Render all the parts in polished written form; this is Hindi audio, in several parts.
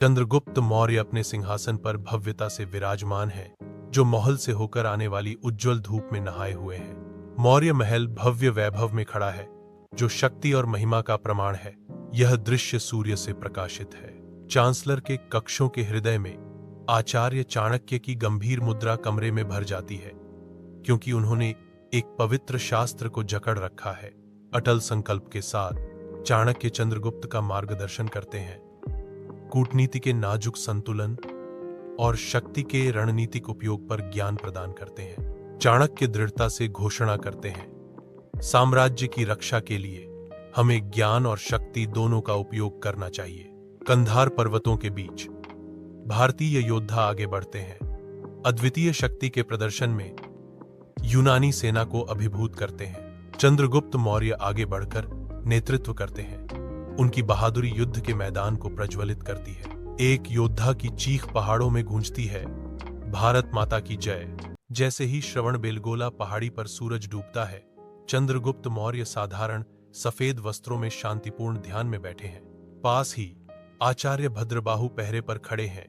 चंद्रगुप्त मौर्य अपने सिंहासन पर भव्यता से विराजमान है, जो महल से होकर आने वाली उज्जवल धूप में नहाए हुए हैं। मौर्य महल भव्य वैभव में खड़ा है, जो शक्ति और महिमा का प्रमाण है। यह दृश्य सूर्य से प्रकाशित है। चांसलर के कक्षों के हृदय में आचार्य चाणक्य की गंभीर मुद्रा कमरे में भर जाती है, क्योंकि उन्होंने एक पवित्र शास्त्र को जकड़ रखा है। अटल संकल्प के साथ चाणक्य चंद्रगुप्त का मार्गदर्शन करते हैं, कूटनीति के नाजुक संतुलन और शक्ति के रणनीतिक उपयोग पर ज्ञान प्रदान करते हैं। चाणक्य दृढ़ता से घोषणा करते हैं, साम्राज्य की रक्षा के लिए हमें ज्ञान और शक्ति दोनों का उपयोग करना चाहिए। कंधार पर्वतों के बीच भारतीय योद्धा आगे बढ़ते हैं, अद्वितीय शक्ति के प्रदर्शन में यूनानी सेना को अभिभूत करते हैं। चंद्रगुप्त मौर्य आगे बढ़कर नेतृत्व करते हैं। उनकी बहादुरी युद्ध के मैदान को प्रज्वलित करती है। एक योद्धा की चीख पहाड़ों में गूंजती है, भारत माता की जय। जैसे ही श्रवणबेलगोला पहाड़ी पर सूरज डूबता है, चंद्रगुप्त मौर्य साधारण सफेद वस्त्रों में शांतिपूर्ण ध्यान में बैठे हैं। पास ही आचार्य भद्रबाहु पहरे पर खड़े हैं।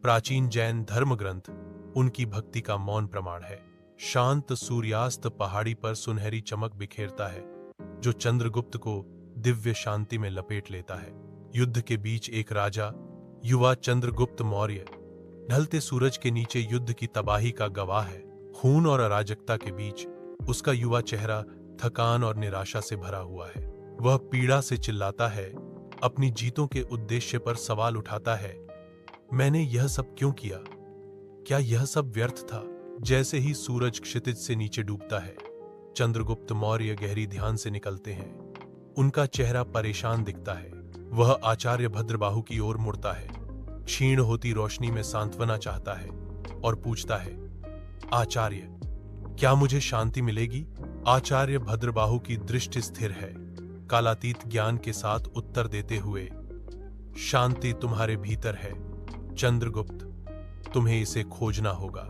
प्राचीन जैन धर्म ग्रंथ उनकी भक्ति का मौन प्रमाण है। शांत सूर्यास्त पहाड़ी पर सुनहरी चमक बिखेरता है, जो चंद्रगुप्त को दिव्य शांति में लपेट लेता है। युद्ध के बीच एक राजा, युवा चंद्रगुप्त मौर्य, ढलते सूरज के नीचे युद्ध की तबाही का गवाह है। खून और अराजकता के बीच उसका युवा चेहरा थकान और निराशा से भरा हुआ है। वह पीड़ा से चिल्लाता है, अपनी जीतों के उद्देश्य पर सवाल उठाता है, मैंने यह सब क्यों किया? क्या यह सब व्यर्थ था? जैसे ही सूरज क्षितिज से नीचे डूबता है, चंद्रगुप्त मौर्य गहरी ध्यान से निकलते हैं। उनका चेहरा परेशान दिखता है। वह आचार्य भद्रबाहु की ओर मुड़ता है, क्षीण होती रोशनी में सांत्वना चाहता है और पूछता है, आचार्य, क्या मुझे शांति मिलेगी? आचार्य भद्रबाहु की दृष्टि स्थिर है, कालातीत ज्ञान के साथ उत्तर देते हुए, शांति तुम्हारे भीतर है चंद्रगुप्त, तुम्हें इसे खोजना होगा।